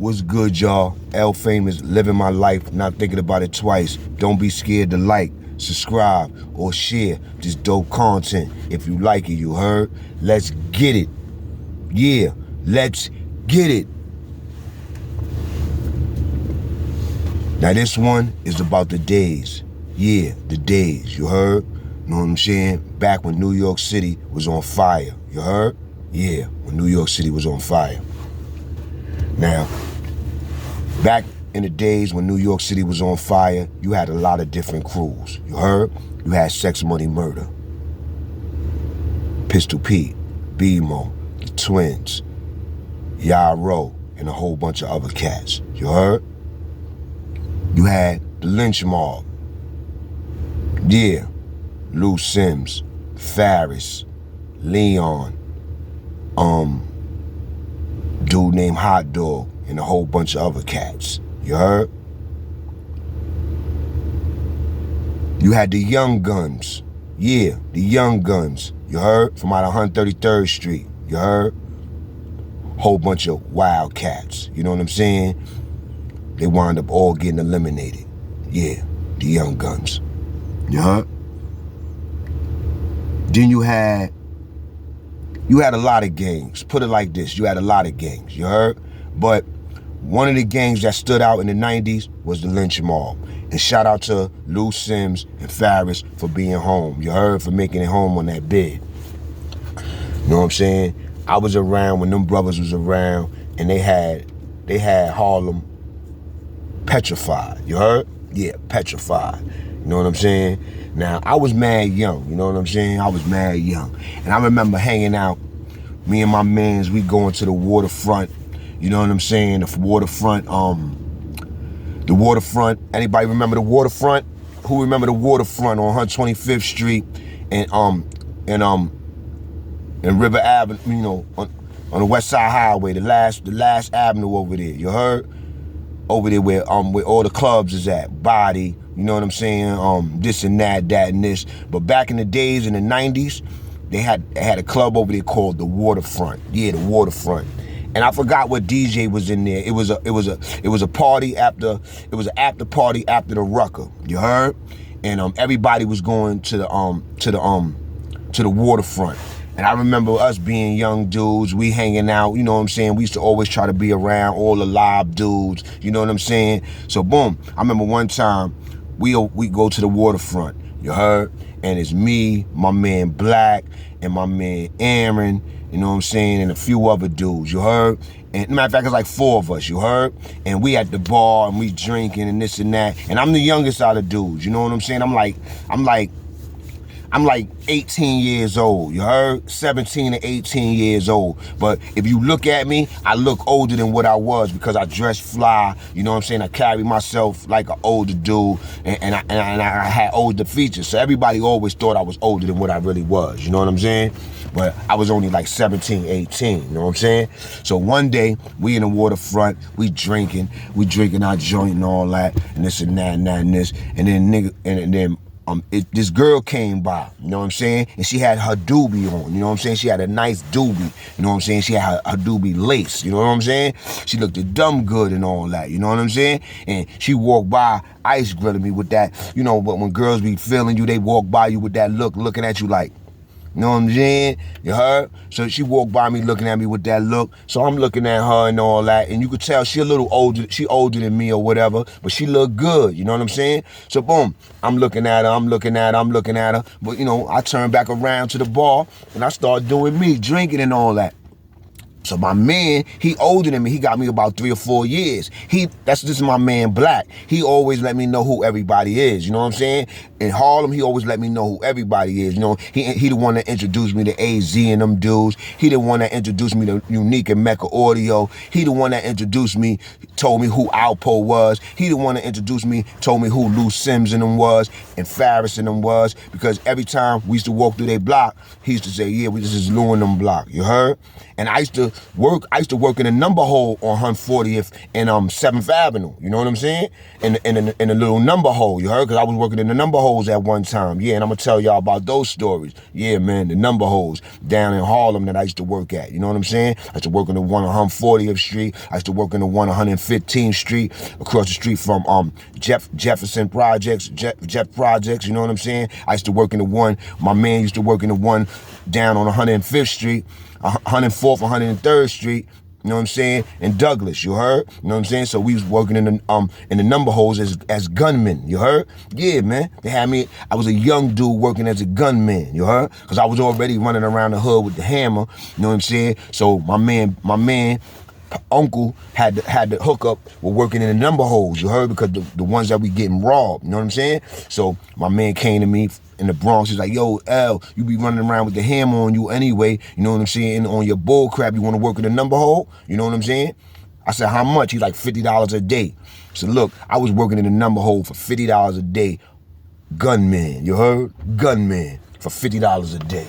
What's good, y'all? L Famous, living my life, not thinking about it twice. Don't be scared to like, subscribe, or share this dope content. If you like it, you heard? Let's get it. Yeah, let's get it. Now this one is about the days. Yeah, the days, you heard? Know what I'm saying? Back when New York City was on fire, you heard? Yeah, when New York City was on fire. Now, back in the days when New York City was on fire, you had a lot of different crews, you heard? You had Sex Money Murder, Pistol Pete, B-Mo, the Twins, Yaro, and a whole bunch of other cats, you heard? You had the Lynch Mob, yeah, Lou Sims, Farris, Leon, dude named Hot Dog, and a whole bunch of other cats, you heard? You had the Young Guns, yeah, the Young Guns, you heard? From out of 133rd Street, you heard? Whole bunch of wild cats, you know what I'm saying? They wound up all getting eliminated, yeah, the Young Guns, you heard? Then you had a lot of gangs. Put it like this, you had a lot of gangs, you heard? But one of the gangs that stood out in the 90s was the Lynch Mob. And shout out to Lou Sims and Farris for being home, you heard? For making it home on that bid. You know what I'm saying? I was around when them brothers was around, and they had Harlem petrified, you heard? Yeah, petrified. You know what I'm saying? Now, I was mad young, you know what I'm saying? I was mad young. And I remember hanging out, me and my mans, we going to the Waterfront, you know what I'm saying? The Waterfront, anybody remember the Waterfront? Who remember the Waterfront on 125th Street and River Avenue, you know, on the West Side Highway, the last avenue over there, you heard? Over there where all the clubs is at, Body, you know what I'm saying? This and that and this. But back in the days in the 90s, they had a club over there called the Waterfront. Yeah, the Waterfront. And I forgot what DJ was in there. It was a party after, it was an after party after the Rucker. You heard? And everybody was going to the Waterfront. And I remember us being young dudes, we hanging out, you know what I'm saying? We used to always try to be around all the live dudes, you know what I'm saying? So boom, I remember one time we go to the Waterfront, you heard? And it's me, my man Black, and my man Aaron, you know what I'm saying? And a few other dudes, you heard? And matter of fact, it's like 4 of us, you heard? And we at the bar and we drinking and this and that. And I'm the youngest out of dudes, you know what I'm saying? I'm like 18 years old, you heard? 17 to 18 years old. But if you look at me, I look older than what I was because I dress fly, you know what I'm saying? I carry myself like an older dude, and I had older features. So everybody always thought I was older than what I really was, you know what I'm saying? But I was only like 17, 18, you know what I'm saying? So one day, we in the Waterfront, we drinking our joint and all that, and this and that and that and this, and then this girl came by, you know what I'm saying? And she had her doobie on, you know what I'm saying? She had a nice doobie, you know what I'm saying? She had her doobie lace, you know what I'm saying? She looked dumb good and all that, you know what I'm saying? And she walked by, ice grilling me with that, you know, but when girls be feeling you, they walk by you with that look, looking at you like, you know what I'm saying? You heard? So she walked by me looking at me with that look. So I'm looking at her and all that. And you could tell she a little older. She older than me or whatever. But she looked good. You know what I'm saying? So boom. I'm looking at her. But, you know, I turn back around to the bar and I start doing me, drinking and all that. So my man, he older than me. He got me about 3 or 4 years. This is my man Black. He always let me know who everybody is. You know what I'm saying? In Harlem, he always let me know who everybody is. You know, he the one that introduced me to AZ and them dudes. He the one that introduced me to Unique and Mecca Audio. He the one that introduced me, told me who Alpo was. He the one that introduced me, told me who Lou Sims and them was, and Farris and them was. Because every time we used to walk through their block, he used to say, yeah, this is Lou and them block. You heard? And I used to I used to work in a number hole on 140th and 7th Avenue. You know what I'm saying? In a little number hole, you heard? Because I was working in the number holes at one time. Yeah, and I'm going to tell y'all about those stories. Yeah, man, the number holes down in Harlem that I used to work at. You know what I'm saying? I used to work in the one on 140th Street. I used to work in the one on 115th Street, across the street from Jefferson Projects, Jeff Projects, you know what I'm saying? I used to work in the one, my man used to work in the one down on 105th Street, 104th, 103rd Street, you know what I'm saying? In Douglas, you heard? You know what I'm saying? So we was working in the number holes as gunmen, you heard? Yeah, man. They had me, I was a young dude working as a gunman, you heard? Because I was already running around the hood with the hammer, you know what I'm saying? So my man, uncle had the hookup with working in the number holes, you heard? Because the ones that we getting robbed, you know what I'm saying? So my man came to me in the Bronx, he's like, yo, L, you be running around with the hammer on you anyway, you know what I'm saying? On your bull crap, you want to work in the number hole? You know what I'm saying? I said, how much? He's like, $50 a day. So look, I was working in the number hole for $50 a day. Gunman, you heard? Gunman for $50 a day.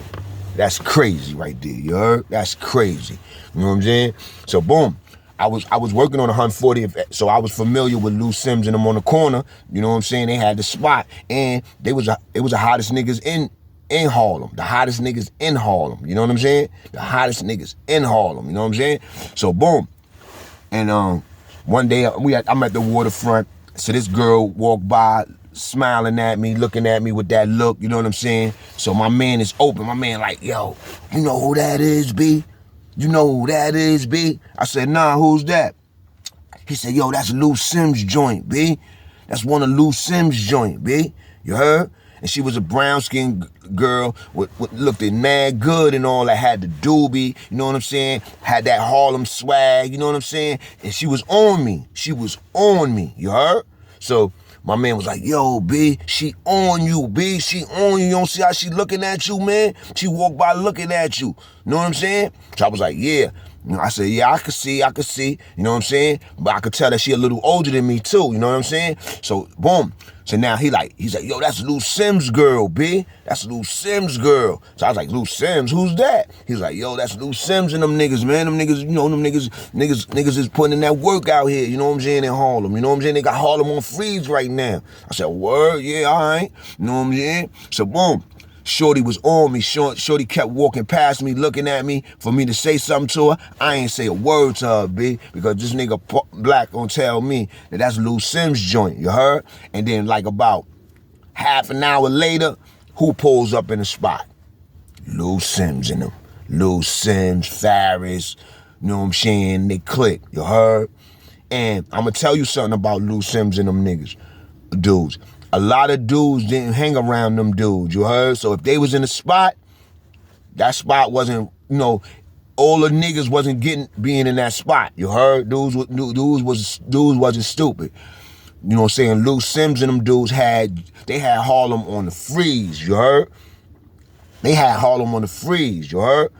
That's crazy right there, you heard? That's crazy. You know what I'm saying? So boom, I was working on 140th, so I was familiar with Lou Sims and them on the corner. You know what I'm saying? They had the spot, and it was the hottest niggas in Harlem. The hottest niggas in Harlem. You know what I'm saying? The hottest niggas in Harlem. You know what I'm saying? So boom, and one day I'm at the Waterfront. So this girl walked by, smiling at me, looking at me with that look, you know what I'm saying? So my man is open. My man like, yo, you know who that is, B? You know who that is, B? I said, nah, who's that? He said, yo, that's Lou Sims' joint, B. That's one of Lou Sims' joint, B. You heard? And she was a brown-skinned girl, looked at mad good and all that, had the doobie, you know what I'm saying? Had that Harlem swag, you know what I'm saying? And she was on me. She was on me, you heard? So my man was like, yo, B, she on you, B. She on you. You don't see how she looking at you, man? She walked by looking at you. You know what I'm saying? So I was like, yeah. You know, I said, yeah, I could see. You know what I'm saying? But I could tell that she a little older than me, too. You know what I'm saying? So, boom. So now he's like, yo, that's Lou Sims' girl, B. That's Lou Sims' girl. So I was like, Lou Sims, who's that? He's like, yo, that's Lou Sims and them niggas, man. Them niggas, you know, them niggas is putting in that work out here, you know what I'm saying, in Harlem. You know what I'm saying? They got Harlem on freeze right now. I said, word, yeah, all right. You know what I'm saying? So boom. Shorty was on me. Shorty kept walking past me, looking at me for me to say something to her. I ain't say a word to her, B, because this nigga Black gonna tell me that that's Lou Sims' joint, you heard? And then like about half an hour later, who pulls up in the spot? Lou Sims and them. Lou Sims, Farris, you know what I'm saying? They click, you heard? And I'm gonna tell you something about Lou Sims and them dudes. A lot of dudes didn't hang around them dudes, you heard? So if they was in a spot, that spot wasn't, you know, all the niggas wasn't being in that spot, you heard? Dudes wasn't stupid. You know what I'm saying? Lou Sims and them dudes had Harlem on the freeze, you heard? They had Harlem on the freeze, you heard?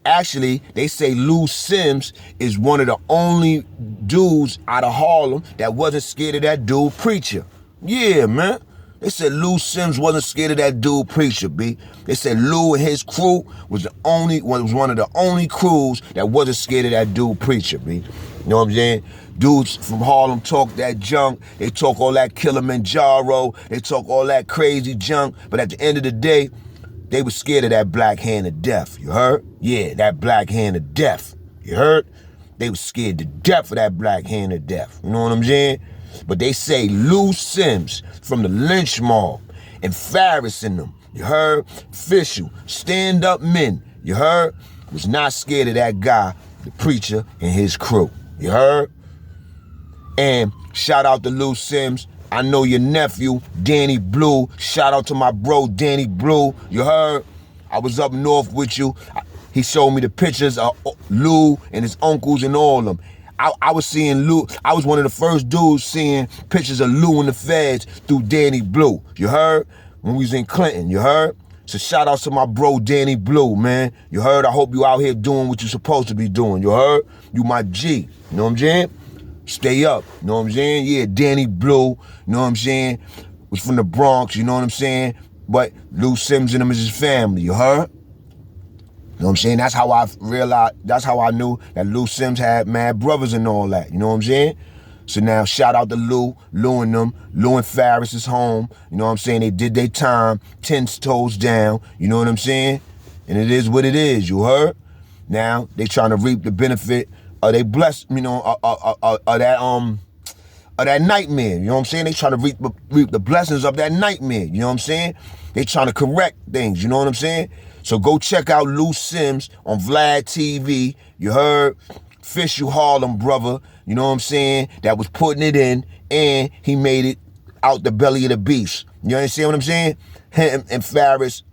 Actually, they say Lou Sims is one of the only dudes out of Harlem that wasn't scared of that dude Preacher. Yeah, man. They said Lou Sims wasn't scared of that dude Preacher, B. They said Lou and his crew was one of the only crews that wasn't scared of that dude Preacher, B. You know what I'm saying? Dudes from Harlem talk that junk. They talk all that Kilimanjaro. They talk all that crazy junk. But at the end of the day, they were scared of that black hand of death. You heard? Yeah, that black hand of death. You heard? They were scared to death of that black hand of death. You know what I'm saying? But they say Lou Sims from the Lynch Mob and Farris in them, you heard? Official, stand-up men, you heard? Was not scared of that guy, the Preacher, and his crew, you heard? And shout out to Lou Sims. I know your nephew, Danny Blue. Shout out to my bro, Danny Blue, you heard? I was up north with you. He showed me the pictures of Lou and his uncles and all of them. I was seeing Lou. I was one of the first dudes seeing pictures of Lou and the feds through Danny Blue. You heard? When we was in Clinton, you heard? So shout out to my bro Danny Blue, man. You heard? I hope you out here doing what you supposed to be doing. You heard? You my G. You know what I'm saying? Stay up. You know what I'm saying? Yeah, Danny Blue. You know what I'm saying? Was from the Bronx. You know what I'm saying? But Lou Sims and them is his family. You heard? You know what I'm saying? That's how I realized, that's how I knew that Lou Sims had mad brothers and all that. You know what I'm saying? So now shout out to Lou and them. Lou and Farris is home. You know what I'm saying? They did their time, 10 toes down. You know what I'm saying? And it is what it is, you heard? Now they trying to reap the benefit of they blessed, you know, of that nightmare. You know what I'm saying? They trying to reap the blessings of that nightmare. You know what I'm saying? They trying to correct things. You know what I'm saying? So go check out Lou Sims on Vlad TV. You heard? Official Harlem brother. You know what I'm saying? That was putting it in, and he made it out the belly of the beast. You understand what I'm saying? Him and Farris,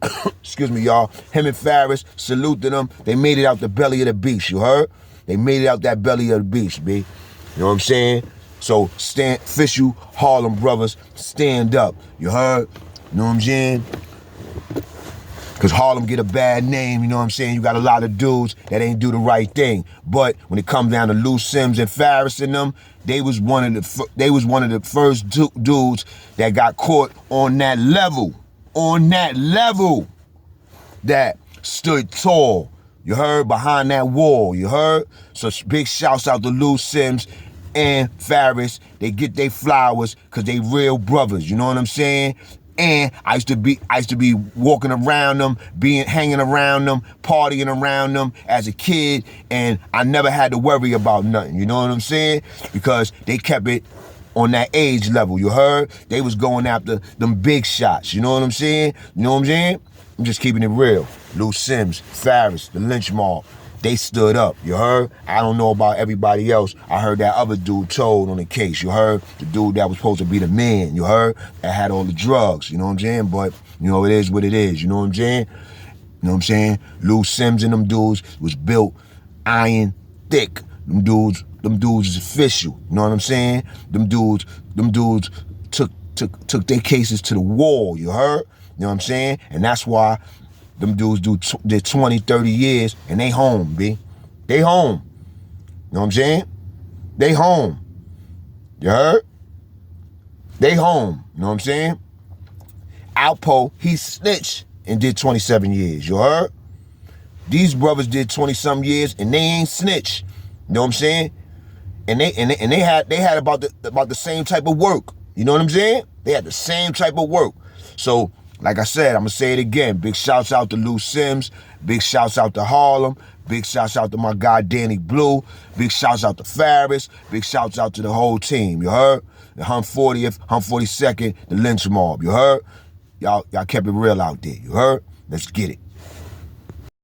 excuse me, y'all. Him and Farris, salute to them. They made it out the belly of the beast. You heard? They made it out that belly of the beast, B. You know what I'm saying? So official Harlem brothers, stand up. You heard? You know what I'm saying? Because Harlem get a bad name, you know what I'm saying? You got a lot of dudes that ain't do the right thing. But when it comes down to Lou Sims and Farris and them, they was one of the first dudes that got caught on that level. That stood tall. You heard? Behind that wall. You heard? So big shouts out to Lou Sims and Farris. They get their flowers because they real brothers. You know what I'm saying? And I used to be walking around them, hanging around them, partying around them as a kid, and I never had to worry about nothing. You know what I'm saying? Because they kept it on that age level. You heard? They was going after them big shots. You know what I'm saying? You know what I'm saying? I'm just keeping it real. Lou Sims, Farris, the Lynch Mob. They stood up, you heard? I don't know about everybody else. I heard that other dude told on the case, you heard? The dude that was supposed to be the man, you heard? That had all the drugs, you know what I'm saying? But, you know, it is what it is, you know what I'm saying? You know what I'm saying? Lou Sims and them dudes was built iron thick. Them dudes is official, you know what I'm saying? Them dudes took their cases to the wall, you heard? You know what I'm saying? And that's why them dudes did 20, 30 years, and they home, B. They home. You know what I'm saying? They home. You heard? They home. You know what I'm saying? Alpo, he snitched and did 27 years. You heard? These brothers did 20-some years, and they ain't snitch. You know what I'm saying? And they had about the same type of work. You know what I'm saying? They had the same type of work. So, like I said, I'm going to say it again. Big shouts out to Lou Sims. Big shouts out to Harlem. Big shouts out to my guy, Danny Blue. Big shouts out to Farris. Big shouts out to the whole team. You heard? The Hum 40th, Hum 42nd, the Lynch Mob. You heard? Y'all kept it real out there. You heard? Let's get it.